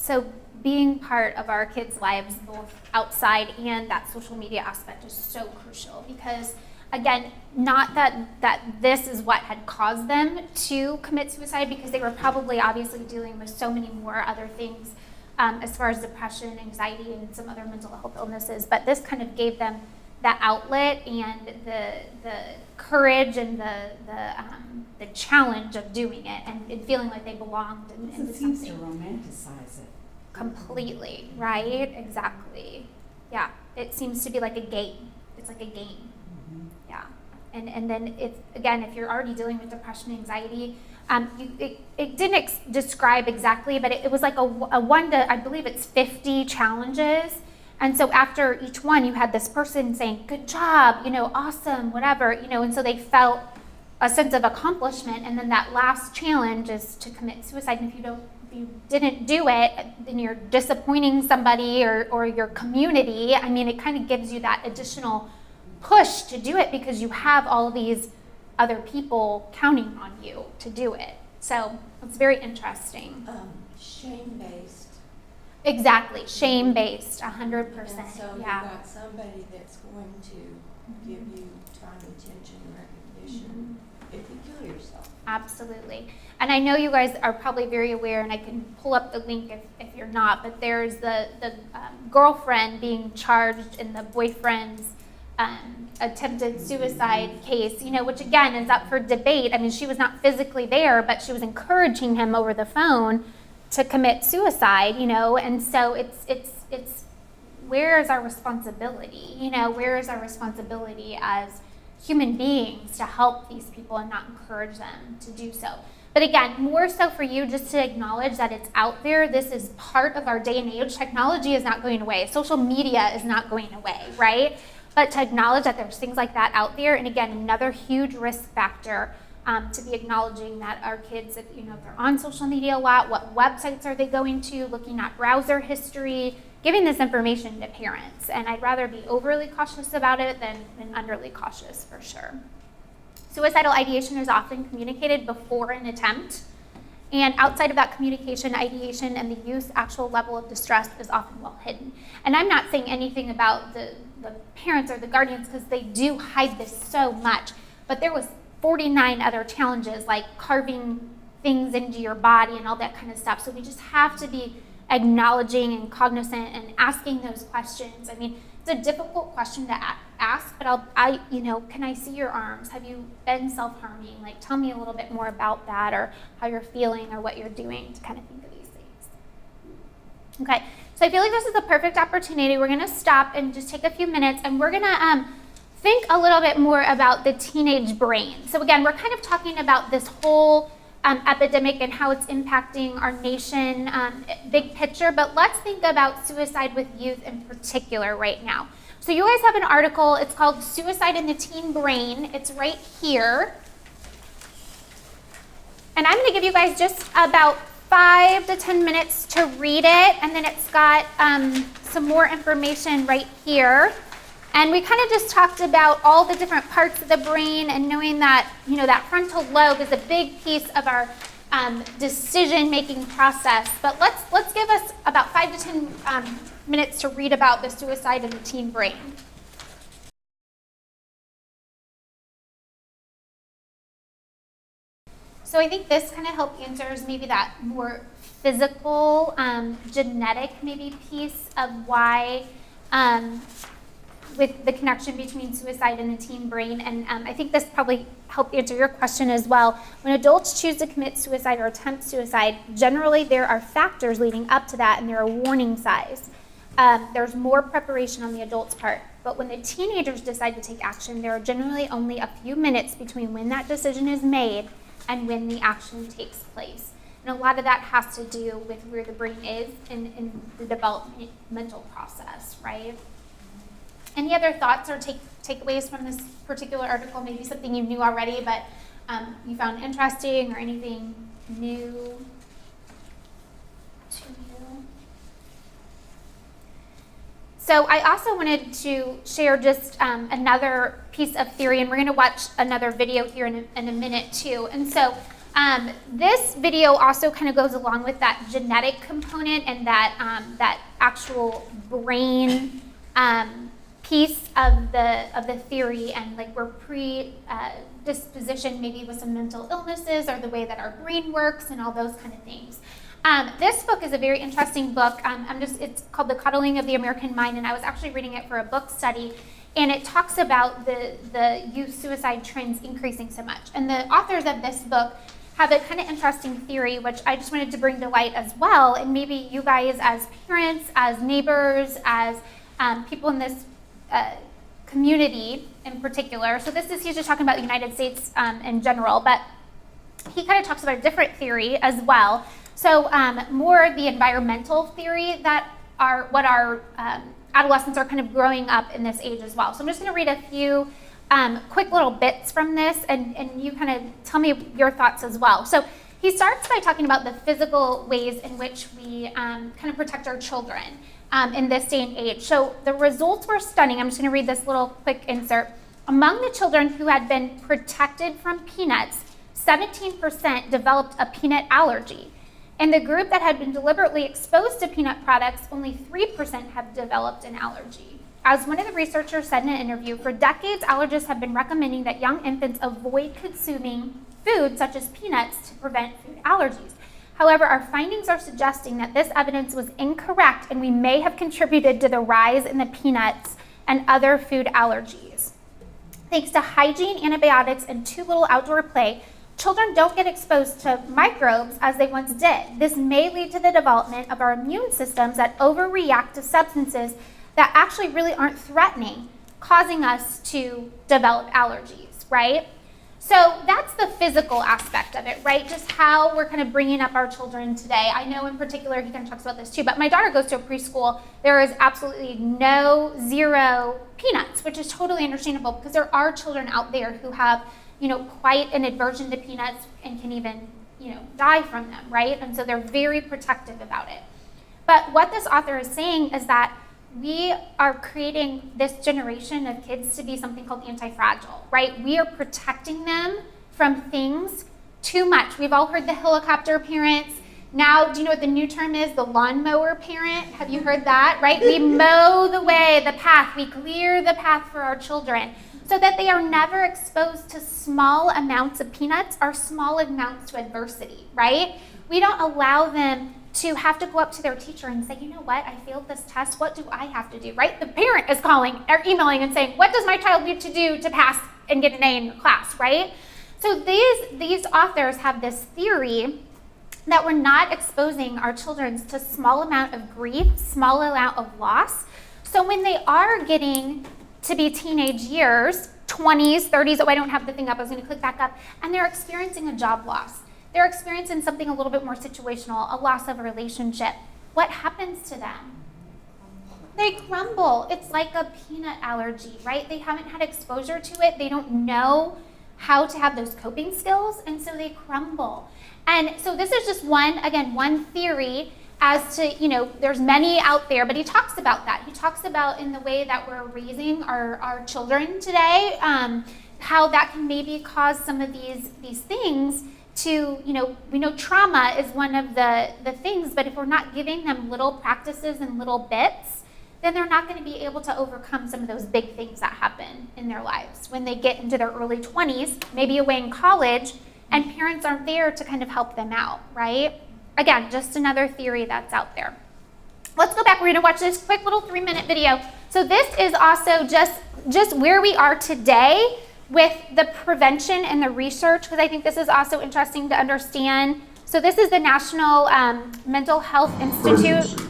So being part of our kids' lives, both outside and that social media aspect, is so crucial because, again, not that this is what had caused them to commit suicide, because they were probably obviously dealing with so many more other things as far as depression, anxiety, and some other mental health illnesses. But this kind of gave them that outlet and the courage and the challenge of doing it and feeling like they belonged. It seems to romanticize it. Completely, right? Exactly. Yeah, it seems to be like a game. It's like a game. Mm-hmm. Yeah, and then if you're already dealing with depression, anxiety, it didn't describe exactly, but it was like a 1 to, I believe it's 50 challenges. And so after each one, you had this person saying, good job, awesome, whatever, and so they felt a sense of accomplishment. And then that last challenge is to commit suicide. And if you didn't do it, then you're disappointing somebody or your community. I mean, it kind of gives you that additional push to do it because you have all these other people counting on you to do it. So it's very interesting. Shame-based. Exactly, shame-based, 100%. And so you've got somebody that's going to give you time, attention, recognition if you kill yourself. Absolutely. And I know you guys are probably very aware, and I can pull up the link if you're not, but there's the girlfriend being charged in the boyfriend's attempted suicide case, which again is up for debate. I mean, she was not physically there, but she was encouraging him over the phone to commit suicide, and so it's where is our responsibility? Where is our responsibility as human beings to help these people and not encourage them to do so? But again, more so for you just to acknowledge that it's out there. This is part of our day and age. Technology is not going away. Social media is not going away, right? But to acknowledge that there's things like that out there, and again, another huge risk factor to be acknowledging that our kids, if they're on social media a lot, what websites are they going to, looking at browser history, giving this information to parents. And I'd rather be overly cautious about it than underly cautious for sure. Suicidal ideation is often communicated before an attempt. And outside of that communication, ideation and the youth's actual level of distress is often well hidden. And I'm not saying anything about the parents or the guardians, because they do hide this so much. But there was 49 other challenges, like carving things into your body and all that kind of stuff. So we just have to be acknowledging and cognizant and asking those questions. I mean, it's a difficult question to ask, but can I see your arms? Have you been self-harming? Like, tell me a little bit more about that, or how you're feeling, or what you're doing to kind of think of these things. Okay, so I feel like this is the perfect opportunity. We're gonna stop and just take a few minutes, and we're gonna think a little bit more about the teenage brain. So again, we're kind of talking about this whole epidemic and how it's impacting our nation, big picture, but let's think about suicide with youth in particular right now. So you guys have an article, it's called Suicide in the Teen Brain. It's right here. And I'm gonna give you guys just about 5 to 10 minutes to read it, and then it's got some more information right here. And we kind of just talked about all the different parts of the brain, and knowing that, that frontal lobe is a big piece of our decision-making process. But let's give us about 5 to 10 minutes to read about the suicide in the teen brain. So I think this kind of helps answers maybe that more physical, genetic maybe piece of why with the connection between suicide and the teen brain. And I think this probably helped answer your question as well. When adults choose to commit suicide or attempt suicide, generally there are factors leading up to that, and there are warning signs. There's more preparation on the adult's part. But when the teenagers decide to take action, there are generally only a few minutes between when that decision is made and when the action takes place. And a lot of that has to do with where the brain is in the developmental process, right? Any other thoughts or takeaways from this particular article? Maybe something you knew already, but you found interesting, or anything new to you? So I also wanted to share just another piece of theory, and we're going to watch another video here in a minute too. And so This video also kind of goes along with that genetic component and that actual brain piece of the theory, and like we're predispositioned maybe with some mental illnesses or the way that our brain works and all those kind of things. This book is a very interesting book. It's called The Coddling of the American Mind, and I was actually reading it for a book study, and it talks about the youth suicide trends increasing so much. And the authors of this book have a kind of interesting theory, which I just wanted to bring to light as well, and maybe you guys as parents, as neighbors, as people in this community in particular. So he's just talking about the United States in general, but he kind of talks about a different theory as well. So more the environmental theory that our adolescents are kind of growing up in this age as well. So I'm just going to read a few quick little bits from this, and you kind of tell me your thoughts as well. So he starts by talking about the physical ways in which we kind of protect our children in this day and age. So the results were stunning. I'm just going to read this little quick insert. Among the children who had been protected from peanuts, 17% developed a peanut allergy. In the group that had been deliberately exposed to peanut products, only 3% have developed an allergy. As one of the researchers said in an interview, for decades, allergists have been recommending that young infants avoid consuming food such as peanuts to prevent food allergies. However, our findings are suggesting that this evidence was incorrect, and we may have contributed to the rise in the peanuts and other food allergies. Thanks to hygiene, antibiotics, and too little outdoor play, children don't get exposed to microbes as they once did. This may lead to the development of our immune systems that overreact to substances that actually really aren't threatening, causing us to develop allergies, right? So that's the physical aspect of it, right? Just how we're kind of bringing up our children today. I know in particular, he kind of talks about this too, but my daughter goes to a preschool. There is absolutely zero peanuts, which is totally understandable because there are children out there who have quite an aversion to peanuts and can even, die from them, right? And so they're very protective about it. But what this author is saying is that we are creating this generation of kids to be something called anti-fragile, right? We are protecting them from things too much. We've all heard the helicopter parents. Now, do you know what the new term is? The lawnmower parent. Have you heard that, right? We mow the way, the path. We clear the path for our children, so that they are never exposed to small amounts of peanuts or small amounts to adversity, right? We don't allow them to have to go up to their teacher and say, you know what, I failed this test, what do I have to do, right? The parent is calling or emailing and saying, what does my child need to do to pass and get an A in class, right? So these authors have this theory that we're not exposing our children to small amount of grief, small amount of loss. So when they are getting to be teenage years, 20s, 30s, I don't have the thing up, I was gonna click back up, and they're experiencing a job loss. They're experiencing something a little bit more situational, a loss of a relationship. What happens to them? They crumble. It's like a peanut allergy, right? They haven't had exposure to it. They don't know how to have those coping skills, and so they crumble. And so this is just one theory as to, there's many out there, but he talks about that. He talks about in the way that we're raising our children today, how that can maybe cause some of these things to, we know trauma is one of the things, but if we're not giving them little practices and little bits, then they're not going to be able to overcome some of those big things that happen in their lives when they get into their early 20s, maybe away in college, and parents aren't there to kind of help them out, right? Again, just another theory that's out there. Let's go back. We're going to watch this quick little 3-minute video. So this is also just where we are today with the prevention and the research, because I think this is also interesting to understand. So this is the National Mental Health Institute.